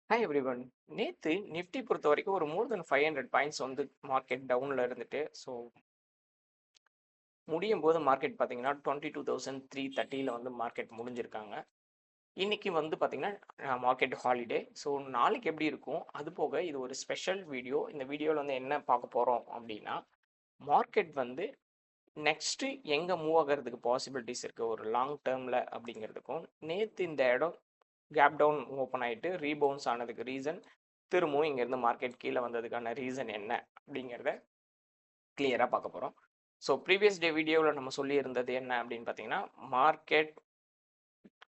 Hi everyone. நேத்து Nifty பொறுத்த வரைக்கும் ஒரு மோர் தென் 500 பாயிண்ட்ஸ் வந்து மார்க்கெட் டவுன்ல இருந்துட்டு, ஸோ முடியும் போது மார்க்கெட் பார்த்தீங்கன்னா 22,330ல வந்து மார்க்கெட் முடிஞ்சிருக்காங்க. இன்னைக்கு வந்து பார்த்தீங்கன்னா மார்க்கெட் ஹாலிடே. ஸோ நாளைக்கு எப்படி இருக்கும்? அது போக இது ஒரு ஸ்பெஷல் வீடியோ. இந்த வீடியோவில் வந்து என்ன பார்க்க போகிறோம் அப்படின்னா, மார்க்கெட் வந்து நெக்ஸ்ட் எங்கே மூவ் ஆகிறதுக்கு பாசிபிலிட்டிஸ் இருக்குது ஒரு லாங் டேர்மில் அப்படிங்கிறதுக்கும், நேற்று இந்த இடம் கேப் டவுன் ஓப்பன் ஆகிட்டு ரீபவுன்ஸ் ஆனதுக்கு ரீசன், திரும்பவும் இங்கேருந்து மார்க்கெட் கீழே வந்ததுக்கான ரீசன் என்ன அப்படிங்கிறத கிளியராக பார்க்க போகிறோம். ஸோ ப்ரீவியஸ் டே வீடியோவில் நம்ம சொல்லியிருந்தது என்ன அப்படின்னு பார்த்தீங்கன்னா, மார்க்கெட்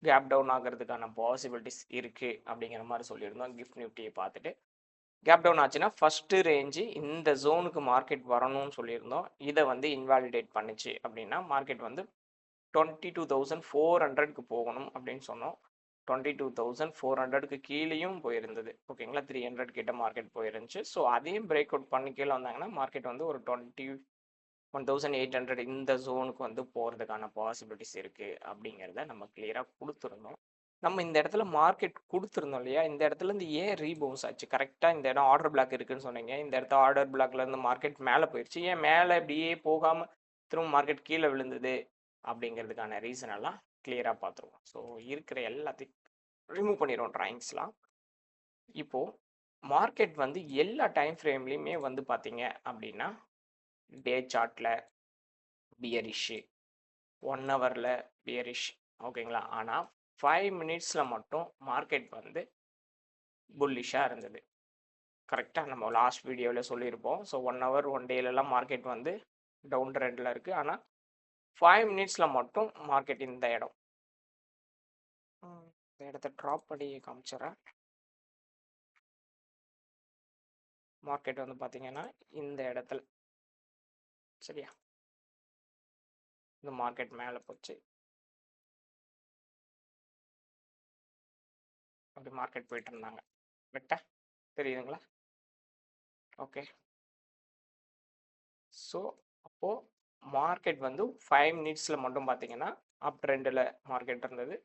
கேப் டவுன் ஆகிறதுக்கான பாசிபிலிட்டிஸ் இருக்குது அப்படிங்கிற மாதிரி சொல்லியிருந்தோம். கிஃப்ட் நிஃப்டியை பார்த்துட்டு கேப் டவுன் ஆச்சுன்னா ஃபஸ்ட்டு ரேஞ்சு இந்த ஜோனுக்கு மார்க்கெட் வரணும்னு சொல்லியிருந்தோம். இதை வந்து இன்வாலிடேட் பண்ணுச்சு அப்படின்னா மார்க்கெட் வந்து 22,400க்கு போகணும் அப்படின்னு சொன்னோம். 22,400க்கு கீழேயும் போயிருந்தது. ஓகேங்களா, 300 கிட்ட மார்க்கெட் போயிருந்துச்சு. ஸோ அதையும் பிரேக் அவுட் பண்ணி கீழே வந்தாங்கன்னா மார்க்கெட் வந்து ஒரு 21,800 இந்த ஜோனுக்கு வந்து போகிறதுக்கான பாசிபிலிட்டிஸ் இருக்குது அப்படிங்கிறத நம்ம கிளியராக கொடுத்துருந்தோம். நம்ம இந்த இடத்துல மார்க்கெட் கொடுத்துருந்தோம் இல்லையா, இந்த இடத்துல இருந்து ஏன் ரீபவுன்ஸ் ஆச்சு? கரெக்டாக இந்த இடம் ஆர்டர் பிளாக் இருக்குன்னு சொன்னீங்க. இந்த இடத்த ஆர்டர் பிளாக்ல இருந்து மார்க்கெட் மேலே போயிடுச்சு. ஏன் மேலே இப்படியே போகாமல் திரும்ப மார்க்கெட் கீழே விழுந்தது அப்படிங்கிறதுக்கான ரீசன் எல்லாம் கிளியராக பார்த்துருவோம். ஸோ இருக்கிற எல்லாத்தையும் ரிமூவ் பண்ணிடுவோம் ட்ராயிங்ஸ்லாம். இப்போது மார்க்கெட் வந்து எல்லா டைம் ஃப்ரேம்லேயுமே வந்து பார்த்தீங்க அப்படின்னா டே சார்ட்டில் பியரிஷ், 1 ஹவரில் பியரிஷ், ஓகேங்களா. ஆனால் 5 மினிட்ஸில் மட்டும் மார்க்கெட் வந்து புல்லிஷாக இருந்தது. கரெக்டாக நம்ம லாஸ்ட் வீடியோவில் சொல்லியிருப்போம். ஸோ 1 ஹவர் 1 டேலலாம் மார்க்கெட் வந்து டவுன் ட்ரெண்டில் இருக்குது. ஆனால் 5 மினிட்ஸில் மட்டும் மார்க்கெட் இந்த இடம் இந்த இடத்த ட்ராப் பண்ணி காமிச்சிட்றேன். மார்க்கெட் வந்து பார்த்தீங்கன்னா இந்த இடத்துல, சரியா, இந்த மார்க்கெட் மேலே போச்சு. அப்படி மார்க்கெட் போயிட்டு இருந்தாங்க. கரெக்டாக தெரியுதுங்களா? ஓகே. ஸோ அப்போது மார்க்கெட் வந்து 5 மினிட்ஸில் மட்டும் பார்த்தீங்கன்னா அப் ட்ரெண்டில் மார்க்கெட் இருந்தது.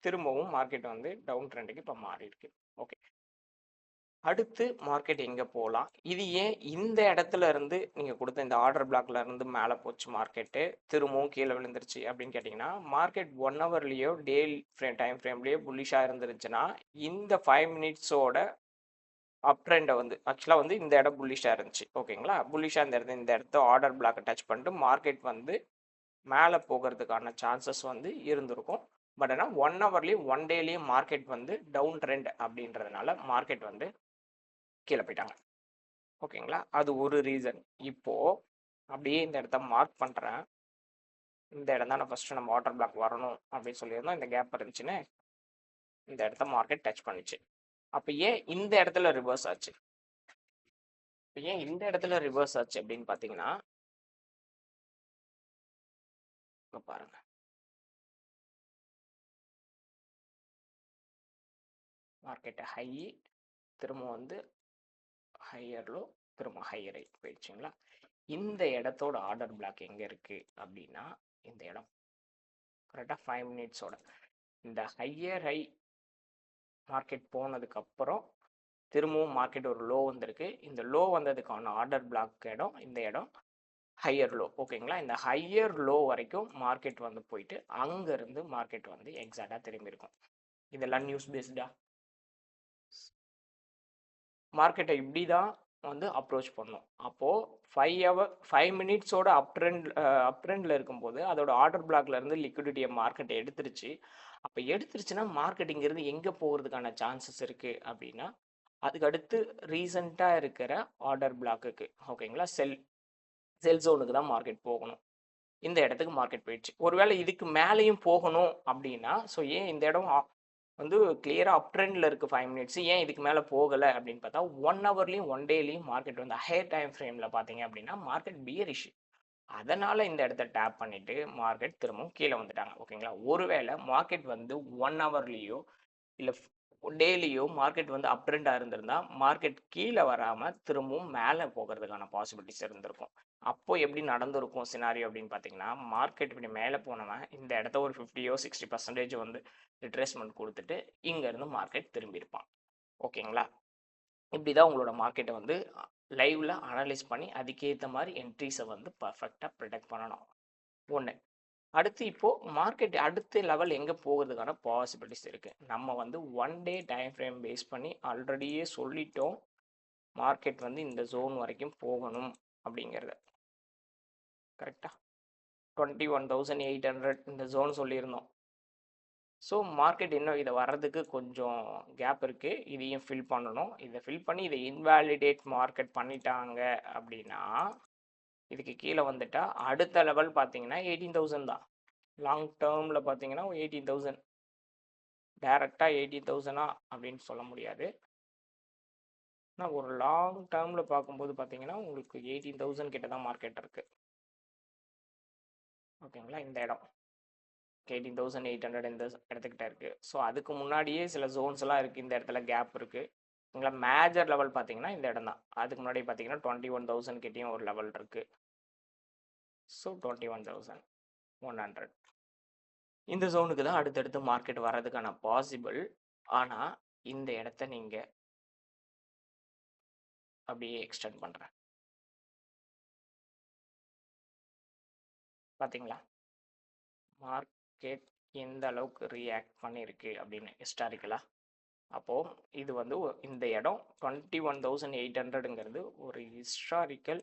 திரும்பவும் மார்க்கெட் வந்து டவுன் ட்ரெண்டுக்கு இப்போ மாறி இருக்கு. ஓகே, அடுத்து மார்க்கெட் எங்கே போகலாம்? இது ஏன் இந்த இடத்துல இருந்து நீங்கள் கொடுத்த இந்த ஆர்டர் பிளாக்ல இருந்து மேலே போச்சு மார்க்கெட்டு, திரும்பவும் கீழே விழுந்துருச்சு அப்படின்னு கேட்டிங்கன்னா, மார்க்கெட் 1 ஹவர்லேயோ டே டைம் ஃப்ரேம்லேயோ புல்லிஷாக இருந்துருச்சுன்னா இந்த 5 மினிட்ஸோட அப் ட்ரெண்டை வந்து ஆக்சுவலாக வந்து இந்த இடம் புல்லிஷாக இருந்துச்சு. ஓகேங்களா, புல்லிஷாக இந்த இடத்த ஆர்டர் பிளாக்கை டச் பண்ணிட்டு மார்க்கெட் வந்து மேலே போகிறதுக்கான சான்சஸ் வந்து இருந்திருக்கும். பட் ஆனால் 1 ஹவர்லேயும் 1 டேலேயும் மார்க்கெட் வந்து டவுன் ட்ரெண்ட் அப்படின்றதுனால மார்க்கெட் வந்து கீழே போயிட்டாங்க. ஓகேங்களா, அது ஒரு ரீசன். இப்போது அப்படியே இந்த இடத்த மார்க் பண்ணுறேன். இந்த இடம் தான் ஃபஸ்ட்டு நம்ம ஆர்டர் பிளாக் வரணும் அப்படின்னு சொல்லியிருந்தோம். இந்த கேப் இருந்துச்சுன்னு இந்த இடத்த மார்க்கெட் டச் பண்ணிச்சு. அப்போ ஏன் இந்த இடத்துல ரிவர்ஸ் ஆச்சு? இப்போ ஏன் இந்த இடத்துல ரிவர்ஸ் ஆச்சு அப்படின்னு பார்த்தீங்கன்னா, இப்போ பாருங்க, மார்க்கெட்டை ஹை, திரும்ப வந்து ஹையர் லோ, திரும்ப ஹையர் ஹை போயிடுச்சுங்களா. இந்த இடத்தோட ஆர்டர் பிளாக் எங்கே இருக்குது அப்படின்னா இந்த இடம் கரெக்டாக 5 மினிட்ஸோட இந்த ஹையர் ஹை மார்க்கெட் போனதுக்கப்புறம் திரும்பவும் மார்க்கெட் ஒரு லோ வந்திருக்கு. இந்த லோ வந்ததுக்கான ஆர்டர் பிளாக் இடம் இந்த இடம் ஹையர் லோ. ஓகேங்களா, இந்த ஹையர் லோ வரைக்கும் மார்க்கெட் வந்து போயிட்டு அங்கேருந்து மார்க்கெட் வந்து எக்ஸாக்டாக திரும்பி இருக்கும். இதெல்லாம் நியூஸ் பேஸ்டா மார்க்கெட்டை இப்படி தான் வந்து அப்ரோச் பண்ணோம். அப்போது 5 மினிட்ஸோட அப் ட்ரெண்டில் இருக்கும்போது அதோட ஆர்டர் பிளாக்ல இருந்து லிக்விடிட்டியை மார்க்கெட் எடுத்துருச்சு. அப்போ எடுத்துருச்சுன்னா மார்க்கெட் இங்கேருந்து எங்கே போகிறதுக்கான சான்சஸ் இருக்குது அப்படின்னா, அதுக்கு அடுத்து ரீசண்டாக இருக்கிற ஆர்டர் பிளாக்குக்கு, ஓகேங்களா, செல் ஜோனுக்கு தான் மார்க்கெட் போகணும். இந்த இடத்துக்கு மார்க்கெட் போயிடுச்சு. ஒருவேளை இதுக்கு மேலேயும் போகணும் அப்படின்னா, ஸோ ஏன் இந்த இடம் வந்து கிளியராக அப் ட்ரெண்டில் இருக்குது 5 மினிட்ஸ், ஏன் இதுக்கு மேலே போகலை அப்படின்னு பார்த்தா 1 ஹவர்லேயும் 1 டேலையும் மார்க்கெட் வந்து ஹையர் டைம் ஃப்ரேமில் பார்த்தீங்க அப்படின்னா மார்க்கெட் பியரிஷ். அதனால் இந்த இடத்த டேப் பண்ணிவிட்டு மார்க்கெட் திரும்பவும் கீழே வந்துட்டாங்க. ஓகேங்களா, ஒருவேளை மார்க்கெட் வந்து 1 ஹவர்லேயோ இல்லை டெய்லியோ மார்க்கெட் வந்து அப் ட்ரெண்டாக இருந்திருந்தா மார்க்கெட் கீழே வராமல் திரும்பவும் மேலே போகிறதுக்கான பாசிபிலிட்டிஸ் இருந்திருக்கும். அப்போ எப்படி நடந்திருக்கும் சினாரியோ அப்படின்னு பார்த்தீங்கன்னா, மார்க்கெட் இப்படி மேலே போனவன் இந்த இடத்த ஒரு 50 or 60% வந்து ரிட்ரேஸ்மெண்ட் கொடுத்துட்டு இங்கேருந்து மார்க்கெட் திரும்பியிருப்பான். ஓகேங்களா? இப்படி தான் உங்களோட மார்க்கெட்டை வந்து லைவ்ல அனலைஸ் பண்ணி அதுக்கேற்ற மாதிரி என்ட்ரிஸை வந்து பர்ஃபெக்டாக ப்ரிடெக்ட் பண்ணணும். ஒன்று. அடுத்து இப்போது மார்க்கெட் அடுத்த லெவல் எங்கே போகிறதுக்கான பாசிபிலிட்டிஸ் இருக்குது. நம்ம வந்து 1 டே டைம் ஃப்ரேம் பேஸ் பண்ணி ஆல்ரெடியே சொல்லிட்டோம் மார்க்கெட் வந்து இந்த ஜோன் வரைக்கும் போகணும் அப்படிங்கிறத. கரெக்டாக 21,800 இந்த ஜோன் சொல்லியிருந்தோம். ஸோ மார்க்கெட் இன்னும் இதை வர்றதுக்கு கொஞ்சம் கேப் இருக்குது. இதையும் ஃபில் பண்ணணும். இதை ஃபில் பண்ணி இதை இன்வேலிடேட் மார்க்கெட் பண்ணிட்டாங்க அப்படின்னா இதுக்கு கீழே வந்துட்டா அடுத்த லெவல் பார்த்தீங்கன்னா 18,000 தான். லாங் டேர்மில் பார்த்தீங்கன்னா 18,000. டைரெக்டாக 18,000 அப்படின்னு சொல்ல முடியாது. ஆனால் ஒரு லாங் டேர்மில் பார்க்கும்போது பார்த்தீங்கன்னா உங்களுக்கு 18,000 கிட்ட தான் மார்க்கெட் இருக்குது. ஓகேங்களா? இந்த இடம் 18,800 இந்த இடத்துக்கிட்ட இருக்குது. ஸோ அதுக்கு முன்னாடியே சில ஜோன்ஸ் எல்லாம் இருக்குது. இந்த இடத்துல கேப் இருக்குது. உங்களை மேஜர் லெவல் பார்த்தீங்கன்னா இந்த இடம் தான். அதுக்கு முன்னாடி பார்த்தீங்கன்னா 21,000 கிட்டேயும் ஒரு லெவல் இருக்குது. ஸோ 21,100 இந்த ஜோனுக்கு தான் அடுத்தடுத்து மார்க்கெட் வர்றதுக்கான பாசிபிள். ஆனால் இந்த இடத்த நீங்கள் அப்படியே எக்ஸ்டெண்ட் பண்ணுறேன். பார்த்தீங்களா மார்க்கெட் எந்த அளவுக்கு ரியாக்ட் பண்ணியிருக்கு அப்படின்னு ஹிஸ்டாரிக்கலாக. அப்போது இது வந்து இந்த இடம் 21,800ங்கிறது ஒரு ஹிஸ்டாரிக்கல்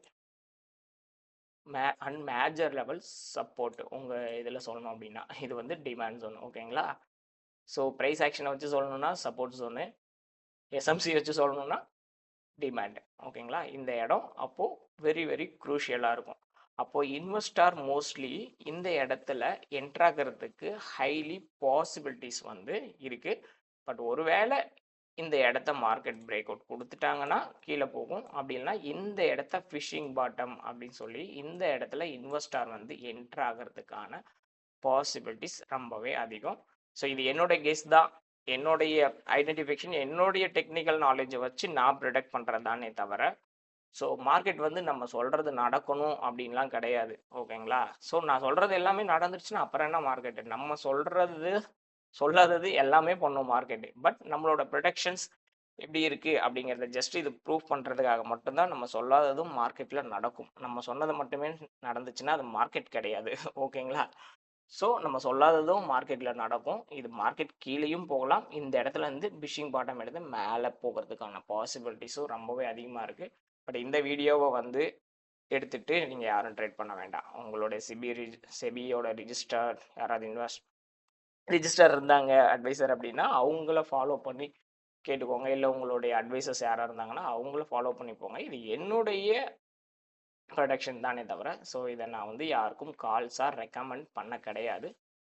மேஜர் லெவல் சப்போர்ட். உங்கள் இதில் சொல்லணும் அப்படின்னா இது வந்து டிமாண்ட் ஜோன். ஓகேங்களா? ஸோ ப்ரைஸ் ஆக்ஷனை வச்சு சொல்லணும்னா சப்போர்ட் ஜோனு, எஸ்எம்சி வச்சு சொல்லணும்னா டிமாண்ட். ஓகேங்களா? இந்த இடம் அப்போது வெரி வெரி க்ரூஷியலாக இருக்கும். அப்போது இன்வெஸ்டார் மோஸ்ட்லி இந்த இடத்துல என்ட்ராகிறதுக்கு ஹைலி பாசிபிலிட்டிஸ் வந்து இருக்குது. பட் ஒருவேளை இந்த இடத்த மார்க்கெட் பிரேக் அவுட் கொடுத்துட்டாங்கன்னா கீழே போகும். அப்படி இல்லைன்னா இந்த இடத்த ஃபிஷிங் பாட்டம் அப்படின்னு சொல்லி இந்த இடத்துல இன்வெஸ்டார் வந்து என்ட்ராகிறதுக்கான பாசிபிலிட்டிஸ் ரொம்பவே அதிகம். ஸோ இது என்னோட கெஸ் தான், என்னுடைய ஐடென்டிஃபிகேஷன், என்னுடைய டெக்னிக்கல் நாலேஜை வச்சு நான் ப்ரிடெக்ட் பண்ணுறது தானே தவிர ஸோ மார்க்கெட் வந்து நம்ம சொல்கிறது நடக்கணும் அப்படின்லாம் கிடையாது. ஓகேங்களா? ஸோ நான் சொல்கிறது எல்லாமே நடந்துருச்சுன்னா அப்புறம் என்ன மார்க்கெட்டு? நம்ம சொல்கிறது சொல்லாதது எல்லாமே பண்ணும் மார்க்கெட்டு. பட் நம்மளோட ப்ரொடக்ஷன்ஸ் எப்படி இருக்குது அப்படிங்கிறத ஜஸ்ட் இது ப்ரூவ் பண்ணுறதுக்காக மட்டும்தான் நம்ம சொல்லாததும் மார்க்கெட்டில் நடக்கும். நம்ம சொன்னது மட்டுமே நடந்துச்சுன்னா அது மார்க்கெட் கிடையாது. ஓகேங்களா? ஸோ நம்ம சொல்லாததும் மார்க்கெட்டில் நடக்கும். இது மார்க்கெட் கீழேயும் போகலாம். இந்த இடத்துல இருந்து பிஷிங் பாட்டம் எடுத்து மேலே போகிறதுக்கான பாசிபிலிட்டிஸும் ரொம்பவே அதிகமாக இருக்குது. பட் இந்த வீடியோவை வந்து எடுத்துகிட்டு நீங்கள் யாரும் ட்ரேட் பண்ண வேண்டாம். உங்களுடைய செபியோட ரிஜிஸ்டர் யாராவது ரிஜிஸ்டர் இருந்தாங்க அட்வைசர் அப்படின்னா அவங்கள ஃபாலோ பண்ணி கேட்டுக்கோங்க. இல்லை உங்களுடைய அட்வைசர்ஸ் யாராக இருந்தாங்கன்னா அவங்கள ஃபாலோ பண்ணி போங்க. இது என்னுடைய ப்ரொடக்ஷன் தானே தவிர ஸோ இதை நான் வந்து யாருக்கும் கால்ஸாக ரெக்கமெண்ட் பண்ண கிடையாது.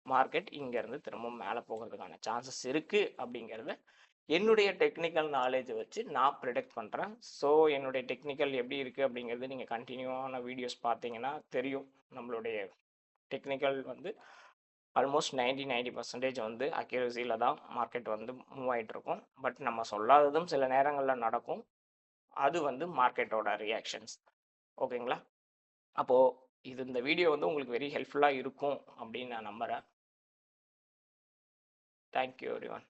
மார்க்கெட் இங்கேருந்து திரும்பவும் மேலே போகிறதுக்கான சான்சஸ் இருக்குது அப்படிங்கிறத என்னுடைய டெக்னிக்கல் நாலேஜை வச்சு நான் ப்ரிடெக்ட் பண்ணுறேன். ஸோ என்னுடைய டெக்னிக்கல் எப்படி இருக்குது அப்படிங்கிறது நீங்கள் கண்டினியூவான வீடியோஸ் பார்த்தீங்கன்னா தெரியும். நம்மளுடைய டெக்னிக்கல் வந்து ஆல்மோஸ்ட் 90% வந்து அக்யூரசியில் தான் மார்க்கெட் வந்து மூவ் ஆகிட்டுருக்கும். பட் நம்ம சொல்லாததும் சில நேரங்களில் நடக்கும். அது வந்து மார்க்கெட்டோட ரியாக்ஷன்ஸ். ஓகேங்களா? அப்போது இந்த வீடியோ வந்து உங்களுக்கு வெரி ஹெல்ப்ஃபுல்லாக இருக்கும் அப்படின்னு நான் நம்புகிறேன். Thank you everyone.